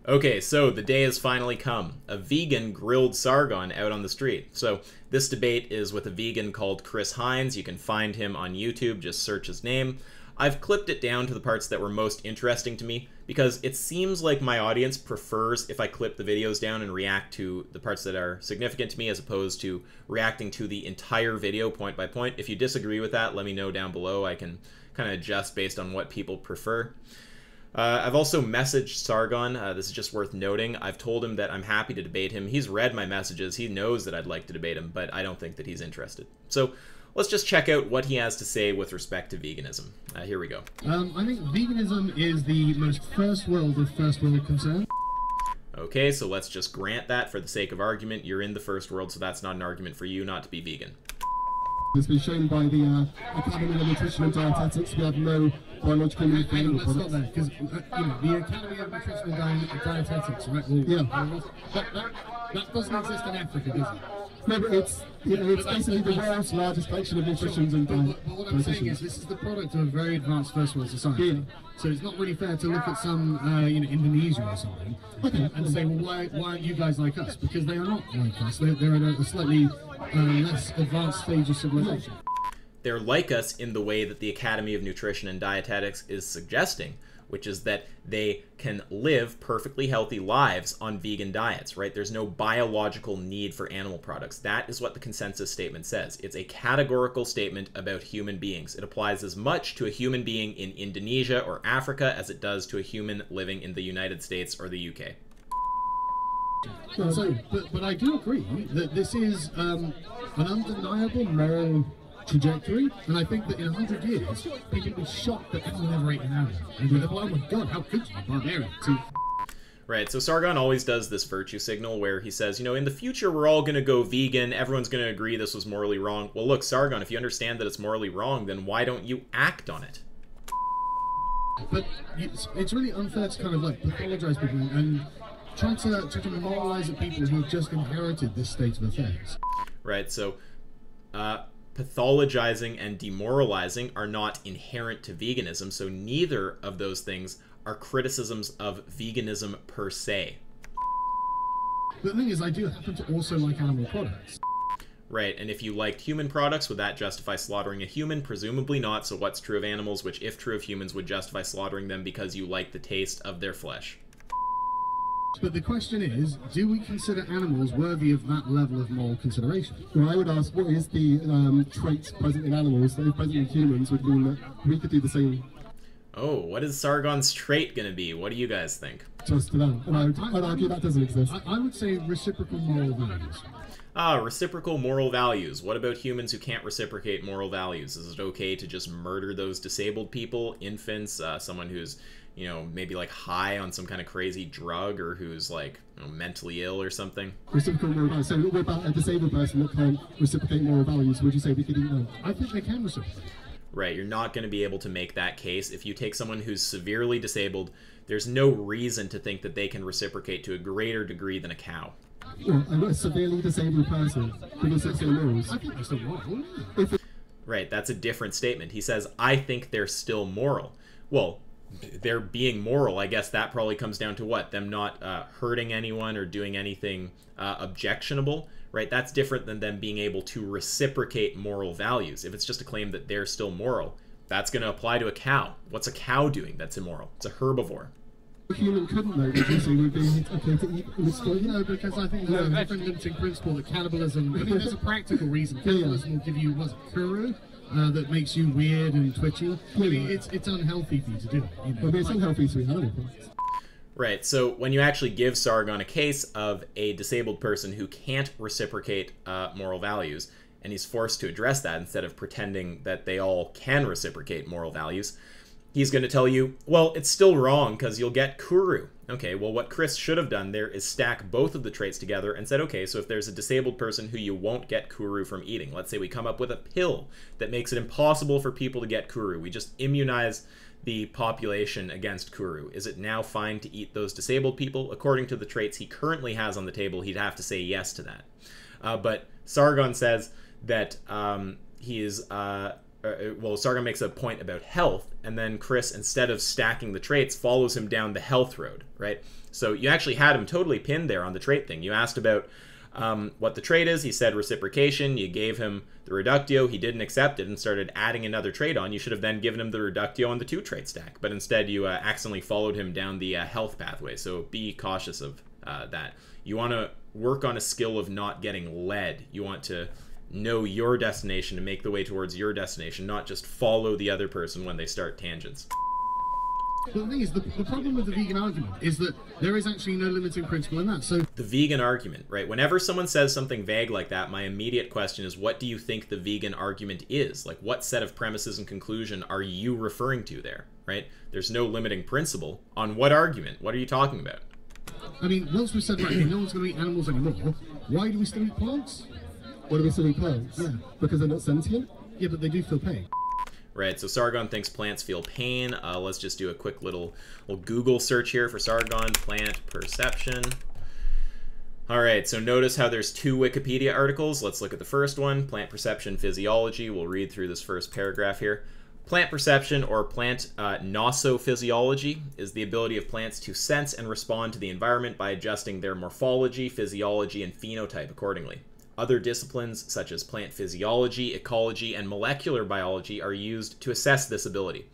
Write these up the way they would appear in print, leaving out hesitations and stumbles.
Okay, so the day has finally come. A vegan grilled Sargon out on the street. So this debate is with a vegan called Chris Hines. You can find him on YouTube, just search his name. I've clipped it down to the parts that were most interesting to me because it seems like my audience prefers if I clip the videos down and react to the parts that are significant to me as opposed to reacting to the entire video point by point. If you disagree with that, let me know down below. I can kind of adjust based on what people prefer. I've also messaged Sargon. This is just worth noting. I've told him that I'm happy to debate him. He's read my messages. He knows that I'd like to debate him, but I don't think that he's interested. So let's just check out what he has to say with respect to veganism. Here we go. I think veganism is the most first world of first world concern. Okay, so let's just grant that for the sake of argument. You're in the first world, so that's not an argument for you not to be vegan. It's been shown by the Academy of Nutrition and Dietetics. We have no biological meat for animal Let's stop products. there, because the Academy of Nutrition and Dietetics, right? Well, Yeah. That doesn't exist in Africa, does it? No, but it's basically the world's largest collection of nutrition and But what I'm saying is, dietitians. this is the product of a very advanced first world society. Yeah. So it's not really fair to look at some, Indonesia or something, and say, well, why aren't you guys like us? Because they are not like us. They're at a slightly less advanced stage of civilization. They're like us in the way that the Academy of Nutrition and Dietetics is suggesting, which is that they can live perfectly healthy lives on vegan diets, right? There's no biological need for animal products. That is what the consensus statement says. It's a categorical statement about human beings. It applies as much to a human being in Indonesia or Africa as it does to a human living in the United States or the UK. So, but I do agree that this is an undeniable moral trajectory, and I think that in 100 years, people will be shocked that anyone ever ate an animal. And they'll go, oh my god, how could you, barbarian? Right, so Sargon always does this virtue signal where he says, in the future we're all going to go vegan, everyone's going to agree this was morally wrong. Well, look, Sargon, if you understand that it's morally wrong, then why don't you act on it? But it's really unfair to kind of pathologize people and try to moralize at people who have just inherited this state of affairs. Right, so pathologizing and demoralizing are not inherent to veganism, so neither of those things are criticisms of veganism per se. The thing is, I do happen to also like animal products. Right, and if you liked human products, would that justify slaughtering a human? Presumably not, so what's true of animals, which if true of humans would justify slaughtering them because you like the taste of their flesh? But the question is, do we consider animals worthy of that level of moral consideration? Well, I would ask, what is the traits present in animals that if present in humans would mean that we could do the same Oh, what is Sargon's trait going to be? What do you guys think? just to them? And I'd argue that doesn't exist. I would say reciprocal moral values. Reciprocal moral values. What about humans who can't reciprocate moral values? Is it okay to just murder those disabled people, infants, someone who's, maybe high on some kind of crazy drug or who's mentally ill or something? Reciprocal moral values. So what about a disabled person that can't reciprocate moral values? Would you say we could eat them? I think they can reciprocate. Right, you're not going to be able to make that case. If you take someone who's severely disabled, there's no reason to think that they can reciprocate to a greater degree than a cow. Well, a severely disabled person with sexual morals. I think they're still moral. Right, that's a different statement. He says, I think they're still moral. Well, they're being moral, I guess that probably comes down to what? Them not hurting anyone or doing anything objectionable, right? That's different than them being able to reciprocate moral values. If it's just a claim that they're still moral, that's going to apply to a cow. What's a cow doing that's immoral? It's a herbivore. A human couldn't know, would you say would be okay to eat and exploit? No, because I think there's a different limiting principle that cannibalism, I think there's a practical reason. Cannibalism will give you, kuru? That makes you weird and twitchy. It's unhealthy for you to do it. But it's unhealthy to eat animal products. Right, so when you actually give Sargon a case of a disabled person who can't reciprocate moral values, and he's forced to address that instead of pretending that they all can reciprocate moral values, he's going to tell you, well, it's still wrong because you'll get kuru. Okay, well, what Chris should have done there is stack both of the traits together and said, okay, so if there's a disabled person who you won't get kuru from eating, let's say we come up with a pill that makes it impossible for people to get kuru. We just immunize the population against kuru. Is it now fine to eat those disabled people? According to the traits he currently has on the table, he'd have to say yes to that. But Sargon says that he is well, Sargon makes a point about health, and then Chris, instead of stacking the traits, follows him down the health road, right? So you actually had him totally pinned there on the trait thing. You asked about what the trait is. He said reciprocation. You gave him the reductio. He didn't accept it and started adding another trait on. You should have then given him the reductio on the 2-trait stack, but instead you accidentally followed him down the health pathway. So be cautious of that. You want to work on a skill of not getting led. You want to know your destination and make the way towards your destination, not just follow the other person when they start tangents. But the thing is, the problem with the vegan argument is that there is actually no limiting principle in that. So the vegan argument, right? Whenever someone says something vague like that, my immediate question is, what do you think the vegan argument is? Like, what set of premises and conclusion are you referring to there, right? There's no limiting principle. On what argument? What are you talking about? I mean, once we've said, right, no one's going to eat animals anymore, why do we still eat plants? What do we still eat plants? Yeah. Because they're not sentient? Yeah, but they do feel pain. Right, so Sargon thinks plants feel pain. Let's just do a quick little Google search here for Sargon, plant perception. All right, so notice how there's 2 Wikipedia articles. Let's look at the first one, plant perception physiology. We'll read through this first paragraph here. Plant perception, or plant nosophysiology, is the ability of plants to sense and respond to the environment by adjusting their morphology, physiology, and phenotype accordingly. Other disciplines, such as plant physiology, ecology, and molecular biology, are used to assess this ability.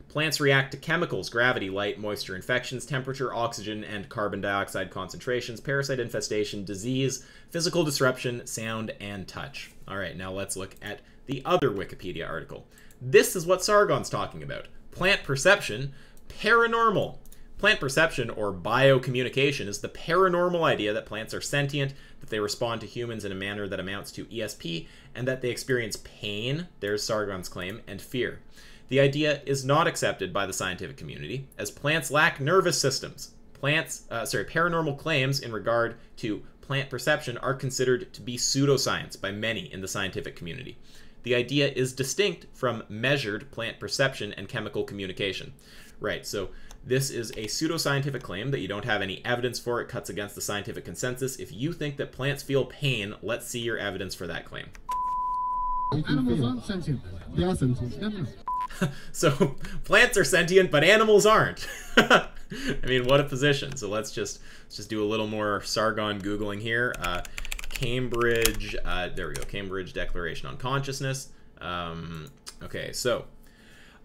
Plants react to chemicals, gravity, light, moisture, infections, temperature, oxygen, and carbon dioxide concentrations, parasite infestation, disease, physical disruption, sound, and touch. All right, now let's look at the other Wikipedia article. This is what Sargon's talking about. Plant perception, paranormal. Plant perception, or biocommunication, is the paranormal idea that plants are sentient, that they respond to humans in a manner that amounts to ESP, and that they experience pain, there's Sargon's claim, and fear. The idea is not accepted by the scientific community, as plants lack nervous systems. Paranormal claims in regard to plant perception are considered to be pseudoscience by many in the scientific community. The idea is distinct from measured plant perception and chemical communication. Right, so this is a pseudoscientific claim that you don't have any evidence for. It cuts against the scientific consensus. If you think that plants feel pain, let's see your evidence for that claim. Animals aren't sentient. They are sentient. Never. So plants are sentient, but animals aren't. I mean, what a position. So let's just do a little more Sargon Googling here. Cambridge, there we go, Cambridge Declaration on Consciousness. Okay, so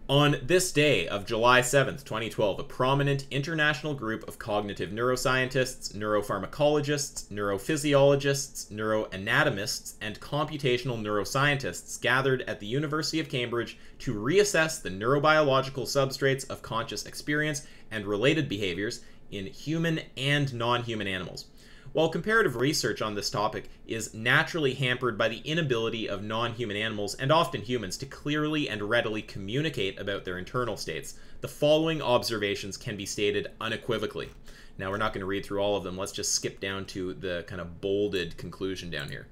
on this day of July 7th, 2012, a prominent international group of cognitive neuroscientists, neuropharmacologists, neurophysiologists, neuroanatomists, and computational neuroscientists gathered at the University of Cambridge to reassess the neurobiological substrates of conscious experience and related behaviors in human and non-human animals. While comparative research on this topic is naturally hampered by the inability of non-human animals, and often humans, to clearly and readily communicate about their internal states, the following observations can be stated unequivocally. Now, we're not going to read through all of them. Let's just skip down to the kind of bolded conclusion down here.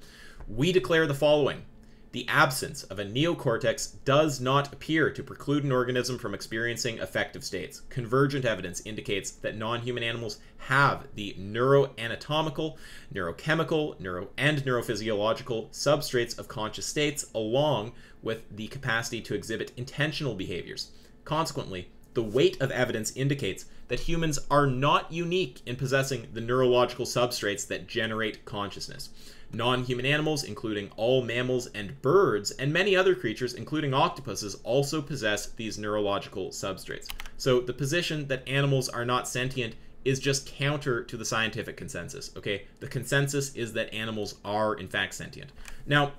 We declare the following. The absence of a neocortex does not appear to preclude an organism from experiencing affective states. Convergent evidence indicates that non-human animals have the neuroanatomical, neurochemical, and neurophysiological substrates of conscious states, along with the capacity to exhibit intentional behaviors. Consequently, the weight of evidence indicates that humans are not unique in possessing the neurological substrates that generate consciousness. Non-human animals, including all mammals and birds, and many other creatures, including octopuses, also possess these neurological substrates. So the position that animals are not sentient is just counter to the scientific consensus, okay? The consensus is that animals are, in fact, sentient. Now,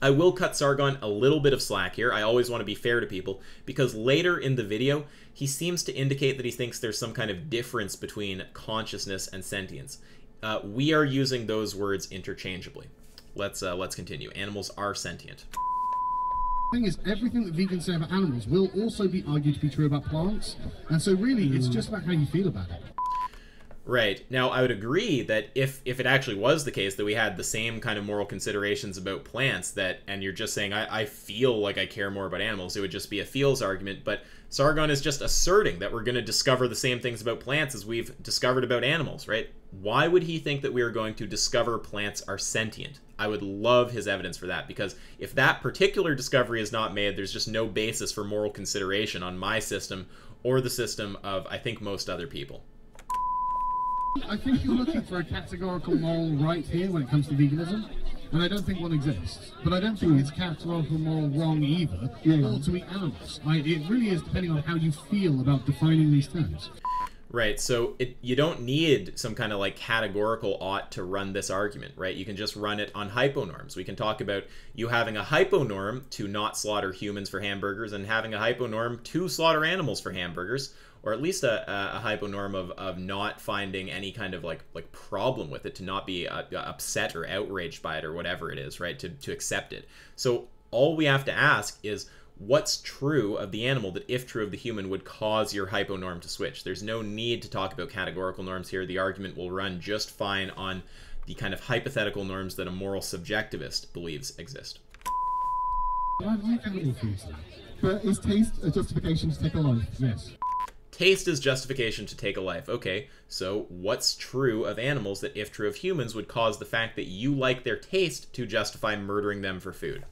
I will cut Sargon a little bit of slack here. I always want to be fair to people, because later in the video, he seems to indicate that he thinks there's some kind of difference between consciousness and sentience. We are using those words interchangeably. Let's continue. Animals are sentient. The thing is, everything that vegans say about animals will also be argued to be true about plants, and so really, it's just about how you feel about it. Right. Now, I would agree that if it actually was the case that we had the same kind of moral considerations about plants, that, and you're just saying, I feel like I care more about animals, it would just be a feels argument. But Sargon is just asserting that we're going to discover the same things about plants as we've discovered about animals, right? Why would he think that we are going to discover plants are sentient? I would love his evidence for that, because if that particular discovery is not made, there's just no basis for moral consideration on my system or the system of, I think, most other people. I think you're looking for a categorical moral right here when it comes to veganism, and I don't think one exists. But I don't think it's categorical moral wrong either, or to eat animals. It really is depending on how you feel about defining these terms. Right, so you don't need some kind of like categorical ought to run this argument, right? You can just run it on hyponorms. We can talk about you having a hyponorm to not slaughter humans for hamburgers and having a hyponorm to slaughter animals for hamburgers, or at least a hyponorm of not finding any kind of like problem with it, to not be upset or outraged by it or whatever it is, right? To accept it. So all we have to ask is, what's true of the animal that, if true of the human, would cause your hyponorm to switch? There's no need to talk about categorical norms here. The argument will run just fine on the kind of hypothetical norms that a moral subjectivist believes exist. I like animal foods. But is taste a justification to take a life? Yes. Taste is justification to take a life. Okay, so what's true of animals that, if true of humans, would cause the fact that you like their taste to justify murdering them for food?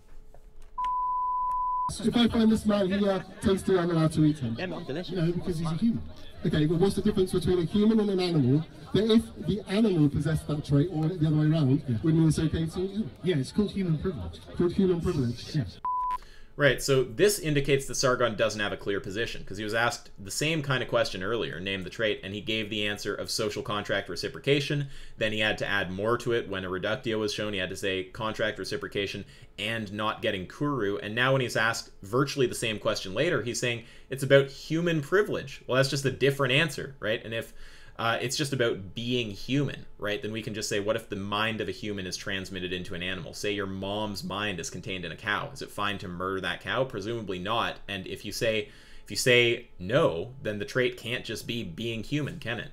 If I find this man here tasty, I'm allowed to eat him. No, because he's a human. Okay, but what's the difference between a human and an animal? That if the animal possessed that trait, or the other way around, would mean it's okay to eat him? Yeah, it's called human privilege. Called human privilege? Yes. Right, so this indicates that Sargon doesn't have a clear position, because he was asked the same kind of question earlier, name the trait, and he gave the answer of social contract reciprocation. Then he had to add more to it. When a reductio was shown, he had to say contract reciprocation and not getting kuru. And now when he's asked virtually the same question later, he's saying it's about human privilege. Well, that's just a different answer, right? And if it's just about being human, right? Then we can just say, what if the mind of a human is transmitted into an animal? Say your mom's mind is contained in a cow. Is it fine to murder that cow? Presumably not. And if you say no, then the trait can't just be being human, can it?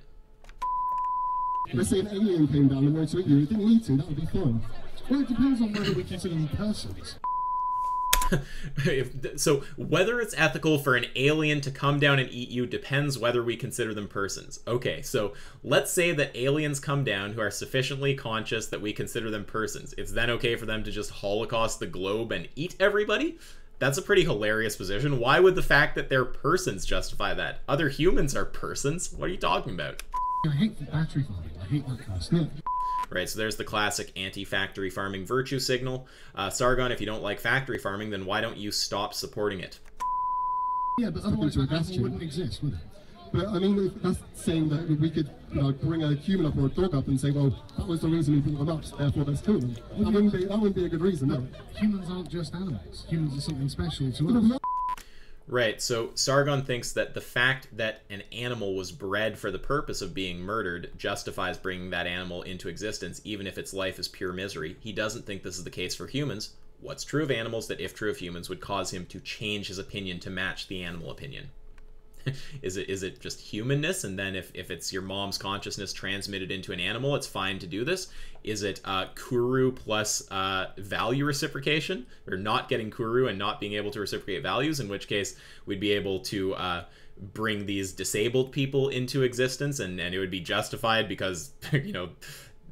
Let's say an alien came down and wanted to eat you. It didn't need to. That would be fine. Well, it depends on whether we consider them persons. So whether it's ethical for an alien to come down and eat you depends whether we consider them persons. Okay, so let's say that aliens come down who are sufficiently conscious that we consider them persons. It's then okay for them to just holocaust the globe and eat everybody? That's a pretty hilarious position. Why would the fact that they're persons justify that? Other humans are persons. What are you talking about? I hate the battery farming. I hate that kind of stuff. Right, so there's the classic anti-factory farming virtue signal. Sargon, if you don't like factory farming, then why don't you stop supporting it? Yeah, but otherwise that animal wouldn't exist, would it? But I mean, that's saying that we could bring a human up or a dog up and say, well, that was the reason we brought them up, therefore let's kill them. That wouldn't be a good reason, no. Humans aren't just animals. Humans are something special to us. Right, so Sargon thinks that the fact that an animal was bred for the purpose of being murdered justifies bringing that animal into existence, even if its life is pure misery. He doesn't think this is the case for humans. What's true of animals that, if true of humans, would cause him to change his opinion to match the animal opinion? Is it just humanness, and then if it's your mom's consciousness transmitted into an animal, it's fine to do this? Is it kuru plus value reciprocation, or not getting kuru and not being able to reciprocate values, in which case we'd be able to bring these disabled people into existence, and it would be justified because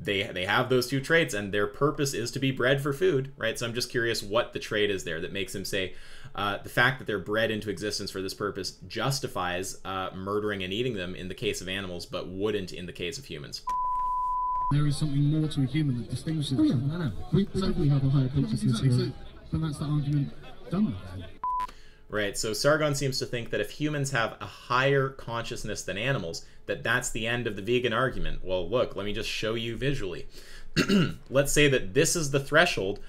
they have those two traits and their purpose is to be bred for food, right? So I'm just curious what the trait is there that makes him say the fact that they're bred into existence for this purpose justifies murdering and eating them in the case of animals, but wouldn't in the case of humans. There is something more to a human that distinguishes it from an animal. We have a higher consciousness here. But that's the argument done with that. Right, so Sargon seems to think that if humans have a higher consciousness than animals, that's the end of the vegan argument. Well, look, let me just show you visually. Let's say that this is the threshold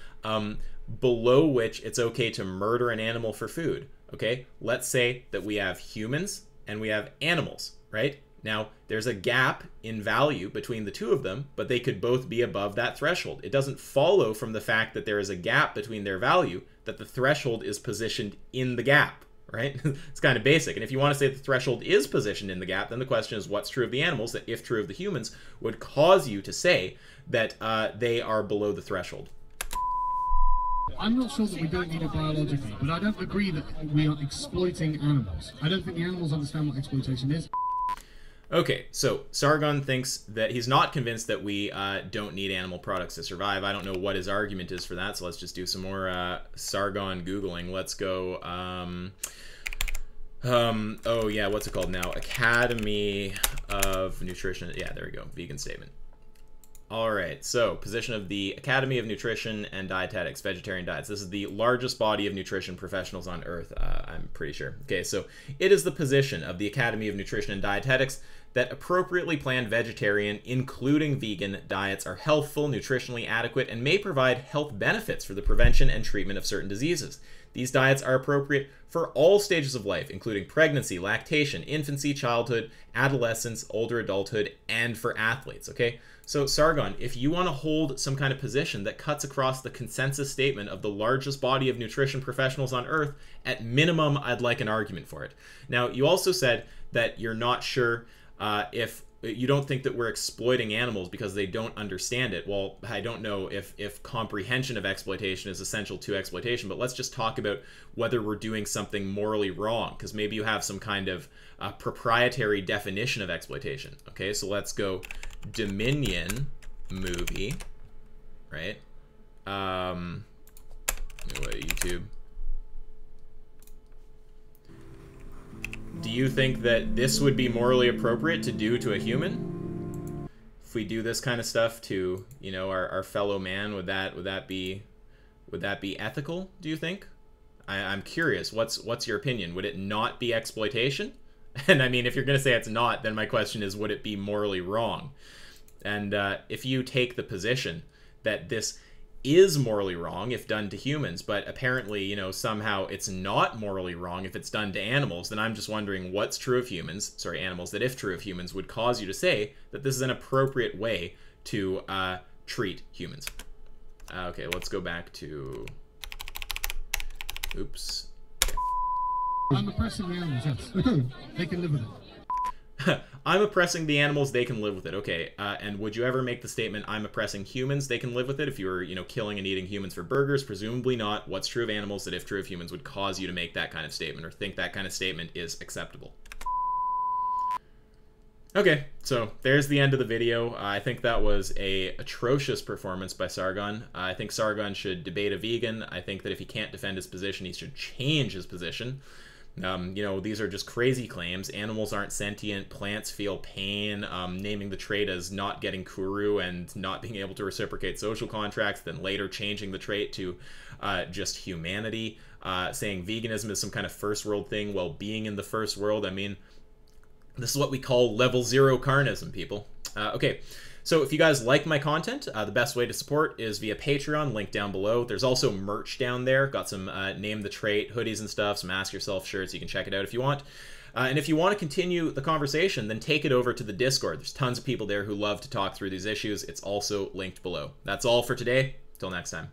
below which it's okay to murder an animal for food, okay? Let's say that we have humans and we have animals, right? Now, there's a gap in value between the two of them, but they could both be above that threshold. It doesn't follow from the fact that there is a gap between their value that the threshold is positioned in the gap, right? It's kind of basic. And if you want to say the threshold is positioned in the gap, then the question is what's true of the animals that, if true of the humans, would cause you to say that they are below the threshold. I'm not sure that we don't need it biologically, but I don't agree that we are exploiting animals. I don't think the animals understand what exploitation is. Okay, so Sargon thinks that he's not convinced that we don't need animal products to survive. I don't know what his argument is for that, so let's just do some more Sargon Googling. Let's go, oh yeah, what's it called now? Academy of Nutrition. Yeah, there we go, vegan statement. All right, so position of the Academy of Nutrition and Dietetics, vegetarian diets. This is the largest body of nutrition professionals on Earth, I'm pretty sure. Okay, so it is the position of the Academy of Nutrition and Dietetics that appropriately planned vegetarian, including vegan, diets are healthful, nutritionally adequate, and may provide health benefits for the prevention and treatment of certain diseases. These diets are appropriate for all stages of life, including pregnancy, lactation, infancy, childhood, adolescence, older adulthood, and for athletes, okay? So Sargon, if you want to hold some kind of position that cuts across the consensus statement of the largest body of nutrition professionals on Earth, at minimum, I'd like an argument for it. Now, you also said that you're not sure if you don't think that we're exploiting animals because they don't understand it. Well, I don't know if comprehension of exploitation is essential to exploitation, but let's just talk about whether we're doing something morally wrong, because maybe you have some kind of proprietary definition of exploitation. Okay, so let's go Dominion movie, right? What, YouTube? Do you think that this would be morally appropriate to do to a human? If we do this kind of stuff to, you know, our fellow man, would that be ethical, do you think? I'm curious, what's your opinion? Would it not be exploitation? And I mean, if you're going to say it's not, then my question is, would it be morally wrong? And if you take the position that this is morally wrong if done to humans, but apparently, you know, somehow it's not morally wrong if it's done to animals, then I'm just wondering what's true of humans, sorry, animals, that if true of humans would cause you to say that this is an appropriate way to treat humans. Okay, let's go back to, oops. I'm oppressing the animals, yes. Okay, they can live with it. I'm oppressing the animals, they can live with it. Okay, and would you ever make the statement, I'm oppressing humans, they can live with it, if you were, you know, killing and eating humans for burgers? Presumably not. What's true of animals that, if true of humans, would cause you to make that kind of statement or think that kind of statement is acceptable? Okay, so there's the end of the video. I think that was a atrocious performance by Sargon. I think Sargon should debate a vegan. I think that if he can't defend his position, he should change his position. You know, these are just crazy claims. Animals aren't sentient. Plants feel pain. Naming the trait as not getting kuru and not being able to reciprocate social contracts, then later changing the trait to just humanity. Saying veganism is some kind of first world thing while being in the first world. I mean, this is what we call level 0 carnism, people. Okay. So if you guys like my content, the best way to support is via Patreon, link down below. There's also merch down there. Got some Name the Trait hoodies and stuff, some Ask Yourself shirts. You can check it out if you want. And if you want to continue the conversation, then take it over to the Discord. There's tons of people there who love to talk through these issues. It's also linked below. That's all for today. Till next time.